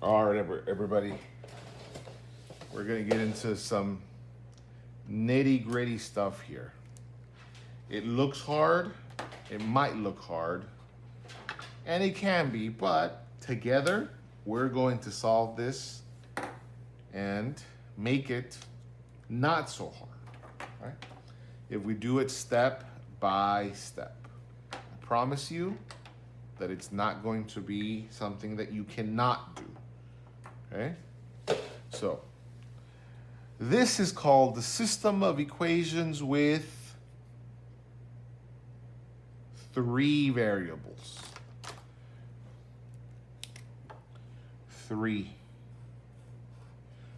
All right, everybody. We're going to get into some nitty gritty stuff here. It looks hard. It might look hard. And it can be, but together we're going to solve this and make it not so hard. Right? If we do it step by step, I promise you that it's not going to be something that you cannot do. Okay? So, this is called the system of equations with three variables. Three.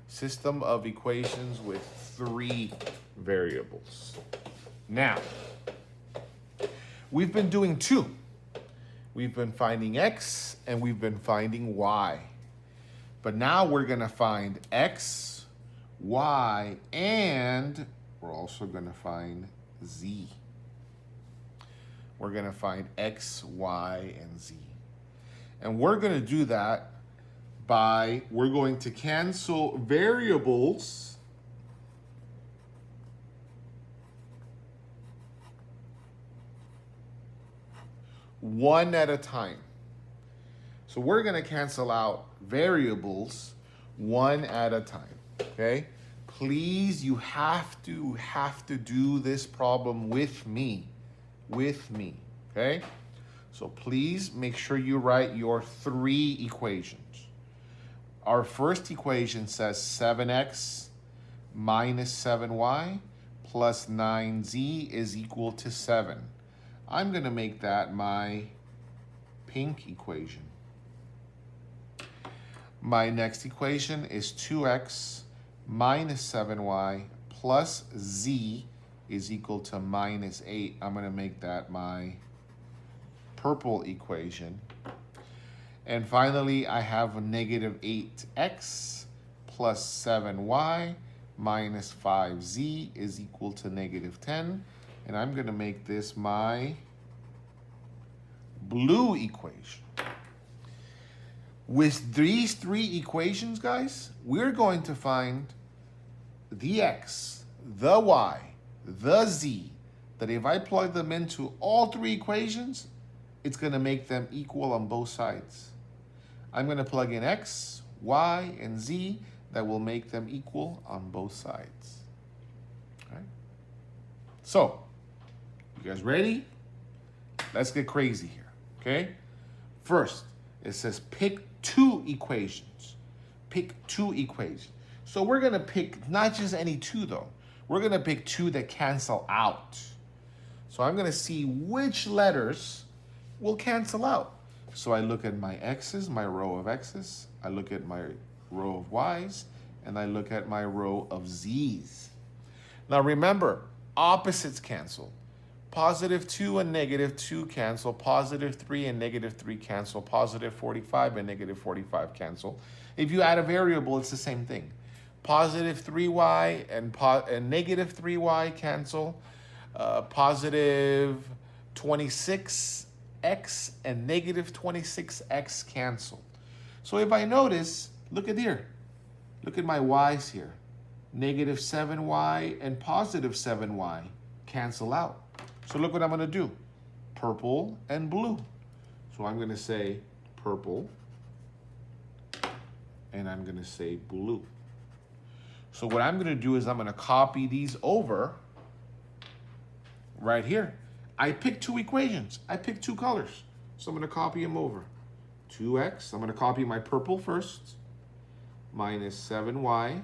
System of equations with three variables. Now, we've been doing two. We've been finding x and we've been finding y. But now we're going to find x, y, and we're also going to find z. We're going to find x, y, and z. And we're going to do that by, we're going to cancel variables one at a time. So we're going to cancel out variables one at a time, okay? Please, you have to do this problem with me, okay? So please make sure you write your three equations. Our first equation says 7x minus 7y plus 9z is equal to 7. I'm going to make that my pink equation. My next equation is 2x minus 7y plus z is equal to minus 8. I'm going to make that my purple equation. And finally, I have a negative 8x plus 7y minus 5z is equal to negative 10. And I'm going to make this my blue equation. With these three equations, guys, we're going to find the x, the y, the z, that if I plug them into all three equations, it's going to make them equal on both sides. I'm going to plug in x, y, and z that will make them equal on both sides. All right? So, you guys ready? Let's get crazy here, okay? First, it says pick two equations. Pick two equations. So we're going to pick not just any two, though. We're going to pick two that cancel out. So I'm going to see which letters will cancel out. So I look at my x's, my row of x's. I look at my row of y's. And I look at my row of z's. Now remember, opposites cancel. Positive 2 and negative 2 cancel. Positive 3 and negative 3 cancel. Positive 45 and negative 45 cancel. If you add a variable, it's the same thing. Positive 3y and negative 3y cancel. Positive 26x and negative 26x cancel. So if I notice, look at here. Look at my y's here. Negative 7y and positive 7y cancel out. So look what I'm going to do. Purple and blue. So I'm going to say purple and I'm going to say blue. So what I'm going to do is I'm going to copy these over right here. I picked two equations. I picked two colors. So I'm going to copy them over. 2x, I'm going to copy my purple first, minus 7y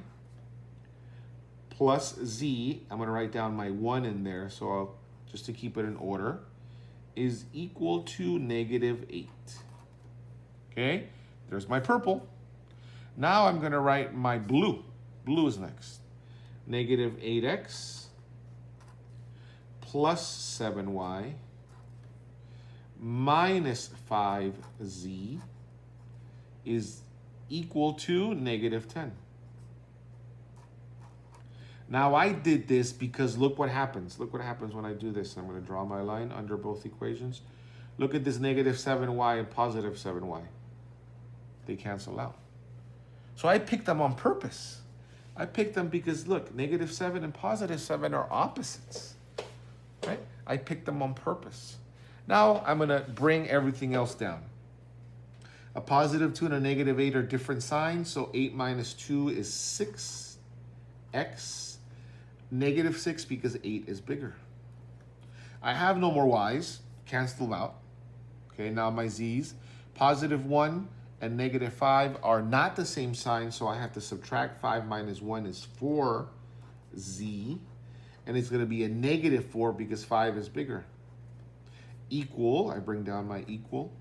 plus z. I'm going to write down my 1 in there, so I'll just to keep it in order, is equal to negative 8. Okay, there's my purple. Now I'm going to write my blue. Blue is next. Negative 8x plus 7y minus 5z is equal to negative 10. Now I did this because look what happens. Look what happens when I do this. I'm going to draw my line under both equations. Look at this negative 7y and positive 7y. They cancel out. So I picked them on purpose. I picked them because, look, -7 and +7 are opposites, right? I picked them on purpose. Now I'm going to bring everything else down. A +2 and a -8 are different signs, so 8 minus 2 is 6x. -6 because 8 is bigger. I have no more y's, cancel them out. Okay, now my z's. +1 and -5 are not the same sign, so I have to subtract 5 minus 1 is 4z. And it's going to be a -4 because 5 is bigger. Equal, I bring down my equal.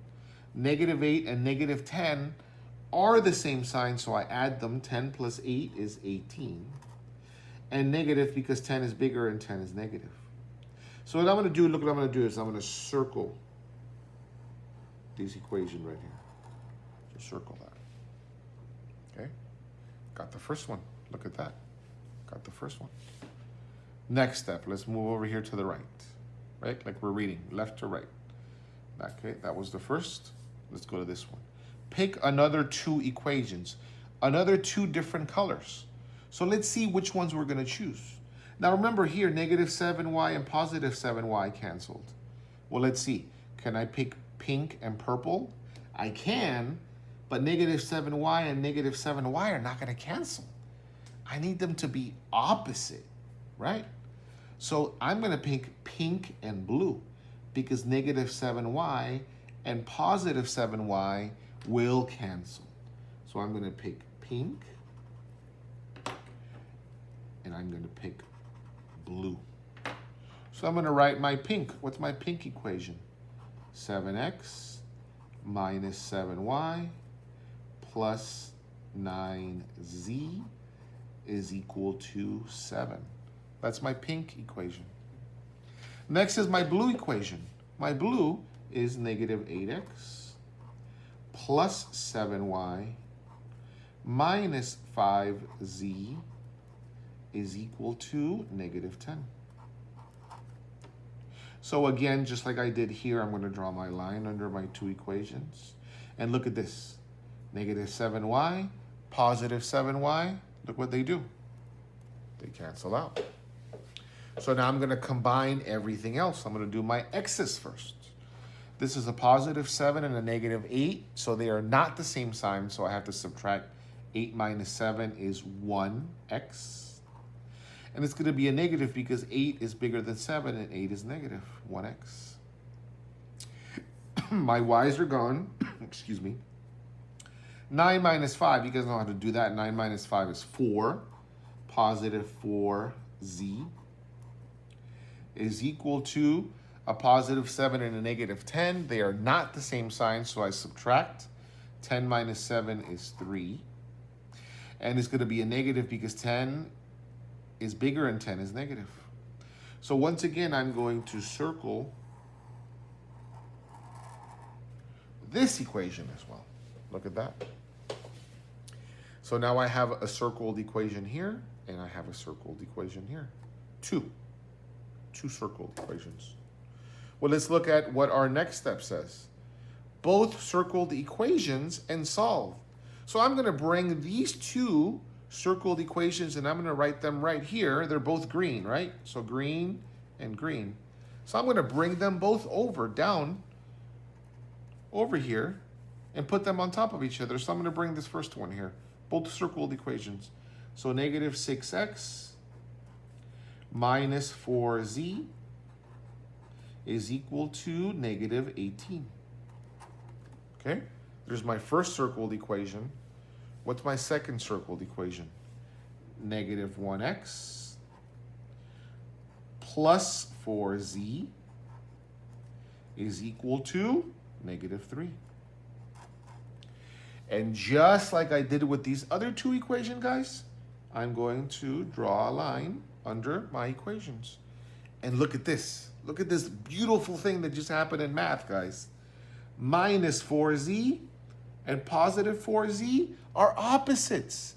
-8 and -10 are the same sign, so I add them. 10 plus 8 is 18. And negative because 10 is bigger and 10 is negative. So what I'm going to do, look what I'm going to do is I'm going to circle this equation right here. Just circle that. Okay? Got the first one. Look at that. Got the first one. Next step, let's move over here to the right. Right? Like we're reading, left to right. Okay, that was the first. Let's go to this one. Pick another 2 equations, another 2 different colors. So let's see which ones we're going to choose. Now remember here, -7y and +7y canceled. Well, let's see. Can I pick pink and purple? I can, but -7y and -7y are not going to cancel. I need them to be opposite, right? So I'm going to pick pink and blue because -7y and +7y will cancel. So I'm going to pick pink and I'm going to pick blue. So I'm going to write my pink. What's my pink equation? 7x minus 7y plus 9z is equal to 7. That's my pink equation. Next is my blue equation. My blue is -8x plus 7y minus 5z is equal to -10. So again, just like I did here, I'm going to draw my line under my 2 equations. And look at this. -7y, +7y, look what they do. They cancel out. So now I'm going to combine everything else. I'm going to do my x's first. This is a +7 and a -8, so they are not the same sign, so I have to subtract 8 minus 7 is 1x. And it's going to be a negative because 8 is bigger than 7 and 8 is negative, 1x. My y's are gone. Excuse me. 9 minus 5, you guys know how to do that. 9 minus 5 is 4. +4z is equal to a +7 and a -10. They are not the same sign, so I subtract. 10 minus 7 is 3. And it's going to be a negative because 10 is bigger and 10 is negative. So once again, I'm going to circle this equation as well. Look at that. So now I have a circled equation here, and I have a circled equation here. Two circled equations. Well, let's look at what our next step says. Both circled equations and solve. So I'm going to bring these 2 circled equations and I'm going to write them right here. They're both green, right? So green and green. So I'm going to bring them both down over here and put them on top of each other. So I'm going to bring this first one here. Both circled equations. So -6x minus 4z is equal to -18. Okay? There's my first circled equation. What's my second circled equation? -1x plus 4z is equal to -3. And just like I did with these other 2 equations, guys, I'm going to draw a line under my equations. And look at this. Look at this beautiful thing that just happened in math, guys. -4z and +4z are opposites.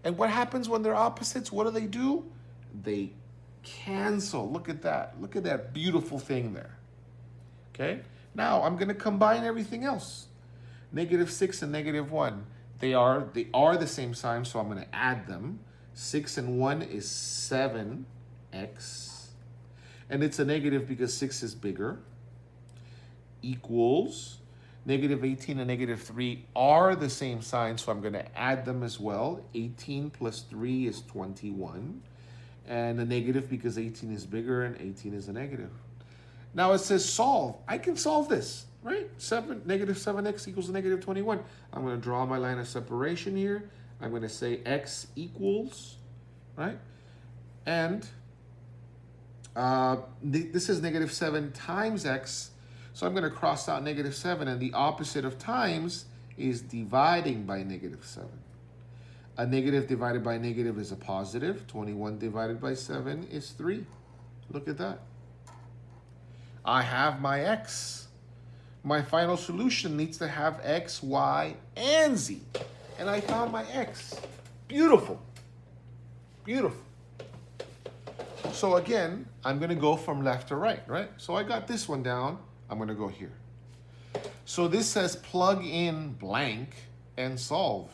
And what happens when they're opposites? What do? They cancel. Look at that. Look at that beautiful thing there. Okay? Now I'm going to combine everything else. -6 and -1. They are the same sign, so I'm going to add them. 6 and 1 is 7x. And it's a negative because 6 is bigger. Equals negative 18 and negative 3 are the same sign, so I'm going to add them as well. 18 plus 3 is 21. And a negative because 18 is bigger and 18 is a negative. Now it says solve. I can solve this, right? Negative 7x equals a negative 21. I'm going to draw my line of separation here. I'm going to say x equals, right? And this is negative 7 times x. So I'm going to cross out negative 7. And the opposite of times is dividing by negative 7. A negative divided by negative is a positive. 21 divided by 7 is 3. Look at that. I have my x. My final solution needs to have x, y, and z. And I found my x. Beautiful. Beautiful. So again, I'm going to go from left to right, right? So I got this one down. I'm going to go here. So this says plug in blank and solve.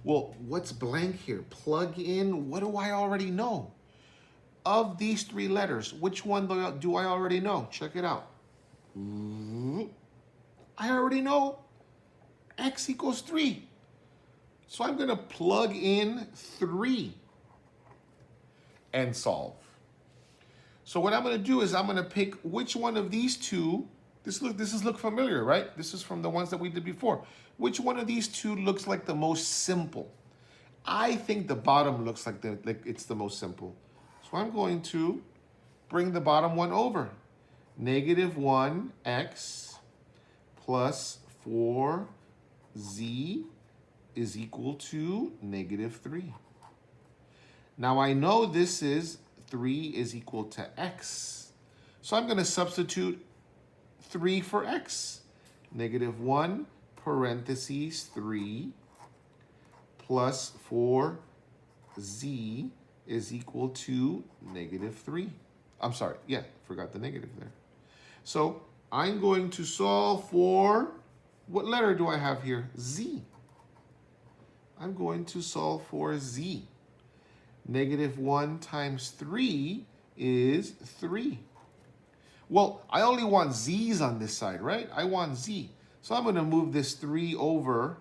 Well, what's blank here? Plug in, what do I already know? Of these 3 letters, which one do I already know? Check it out. I already know x equals 3. So I'm going to plug in 3 and solve. So what I'm going to do is I'm going to pick which one of these two. This look familiar, right? This is from the ones that we did before. Which one of these two looks like the most simple? I think the bottom looks like it's the most simple. So I'm going to bring the bottom one over. Negative 1x plus 4z is equal to negative 3. Now I know this is 3 is equal to x. So I'm going to substitute 3 for x. Negative 1 parentheses 3 plus 4z is equal to negative 3. I'm sorry, yeah, forgot the negative there. So I'm going to solve for, what letter do I have here? Z. I'm going to solve for z. Negative 1 times 3 is 3. Well, I only want z's on this side, right? I want z. So I'm going to move this 3 over.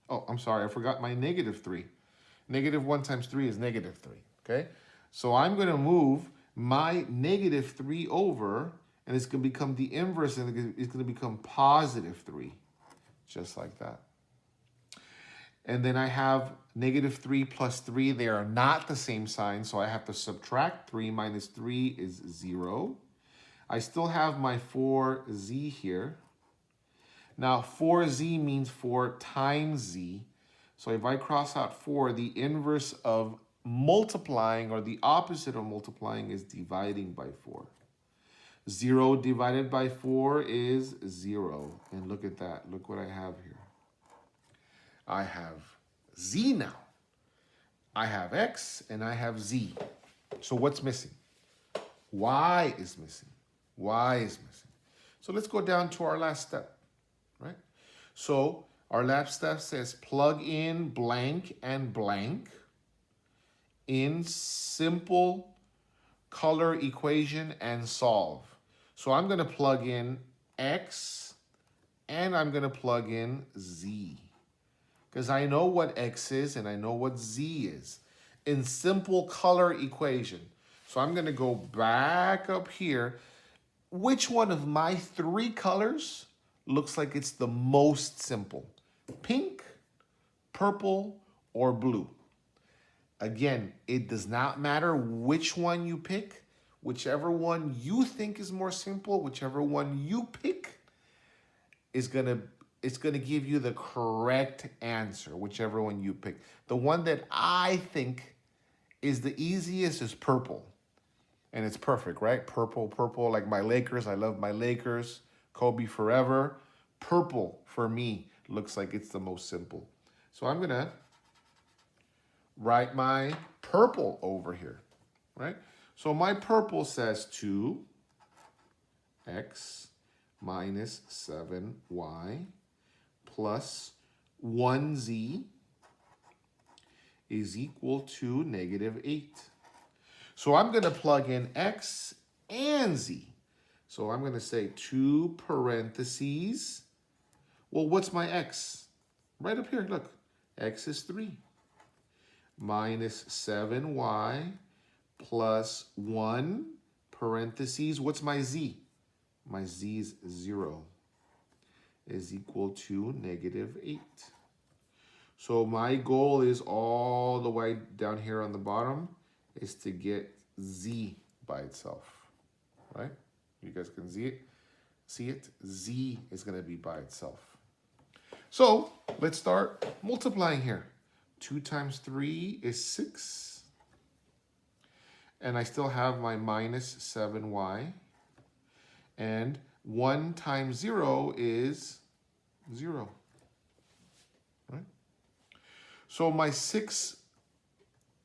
Oh, I'm sorry, I forgot my negative 3. Negative 1 times 3 is negative 3, okay? So I'm going to move my negative 3 over, and it's going to become the inverse, and it's going to become positive 3, just like that. And then I have negative 3 plus 3. They are not the same sign, so I have to subtract. 3 minus 3 is 0. I still have my 4z here. Now, 4z means 4 times z. So if I cross out 4, the inverse of multiplying, or the opposite of multiplying, is dividing by 4. 0 divided by 4 is 0. And look at that. Look what I have here. I have z now. I have x and I have z. So what's missing? Y is missing. Y is missing. So let's go down to our last step, right? So our last step says plug in blank and blank in simple color equation and solve. So I'm going to plug in x and I'm going to plug in z, because I know what x is and I know what z is in simple color equation. So I'm going to go back up here. Which one of my 3 colors looks like it's the most simple? Pink, purple, or blue? Again, it does not matter which one you pick. Whichever one you think is more simple, whichever one you pick is it's gonna give you the correct answer, whichever one you pick. The one that I think is the easiest is purple. And it's perfect, right? Purple, like my Lakers. I love my Lakers. Kobe forever. Purple, for me, looks like it's the most simple. So I'm gonna write my purple over here, right? So my purple says 2x minus 7y plus 1z is equal to negative 8. So I'm going to plug in x and z. So I'm going to say 2 parentheses. Well, what's my x? Right up here, look. X is 3. Minus 7y plus 1 parentheses. What's my z? My z is 0. Is equal to negative 8. So my goal is all the way down here on the bottom is to get z by itself, right? You guys can see it. See it? Z is going to be by itself. So let's start multiplying here. 2 times 3 is 6. And I still have my minus 7y. And 1 times 0 is 0. Right? So my 6,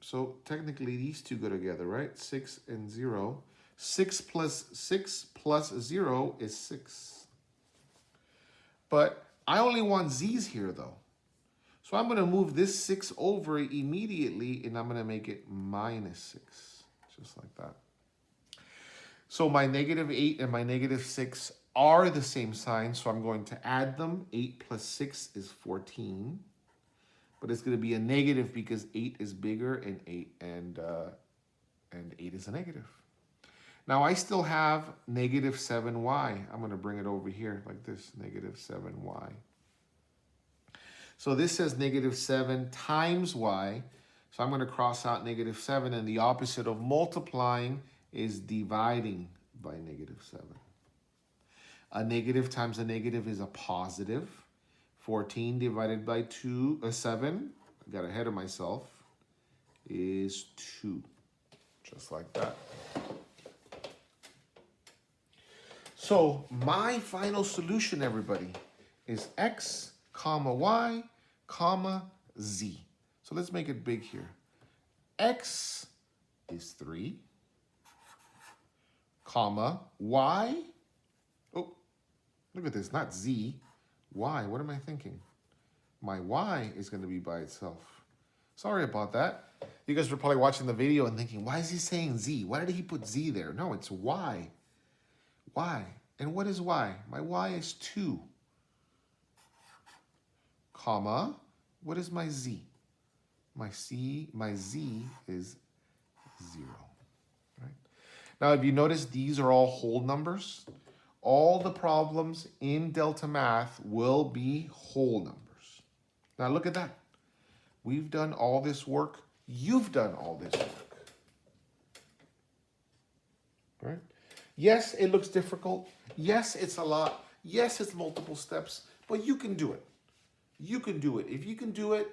so technically these two go together, right? 6 and 0. 6 plus 0 is 6. But I only want z's here though. So I'm going to move this 6 over immediately and I'm going to make it minus 6. Just like that. So my negative 8 and my negative 6 are the same sign, so I'm going to add them. 8 plus 6 is 14. But it's going to be a negative because 8 is bigger and 8 is a negative. Now I still have negative 7y. I'm going to bring it over here like this, negative 7y. So this says negative 7 times y. So I'm going to cross out negative 7, and the opposite of multiplying is dividing by negative 7. A negative times a negative is a positive. 14 divided by 7, I got ahead of myself, is 2. Just like that. So my final solution, everybody, is x, comma, y, comma, z. So let's make it big here. X is 3, comma, y. Oh, look at this, not z. Y, what am I thinking? My y is going to be by itself. Sorry about that. You guys were probably watching the video and thinking, why is he saying z? Why did he put z there? No, it's y. Y. And what is y? My y is 2. Comma, what is my z? My z is 0. Right? Now, if you notice, these are all whole numbers. All the problems in Delta Math will be whole numbers. Now look at that. We've done all this work. You've done all this work. Right? Yes, it looks difficult. Yes, it's a lot. Yes, it's multiple steps, but you can do it. You can do it. If you can do it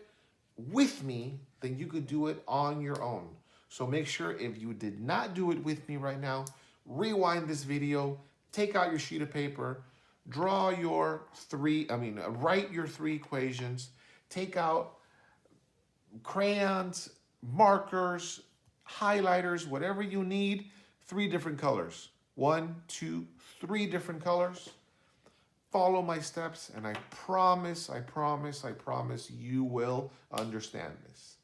with me, then you could do it on your own. So make sure if you did not do it with me right now, rewind this video, take out your sheet of paper, write your 3 equations, take out crayons, markers, highlighters, whatever you need, 3 different colors. 1, 2, 3 different colors. Follow my steps, and I promise you will understand this.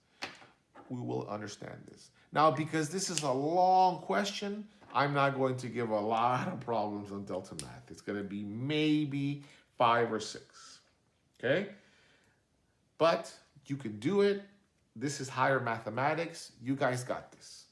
We will understand this. Now, because this is a long question, I'm not going to give a lot of problems on Delta Math. It's going to be maybe 5 or 6, okay? But you can do it. This is higher mathematics. You guys got this.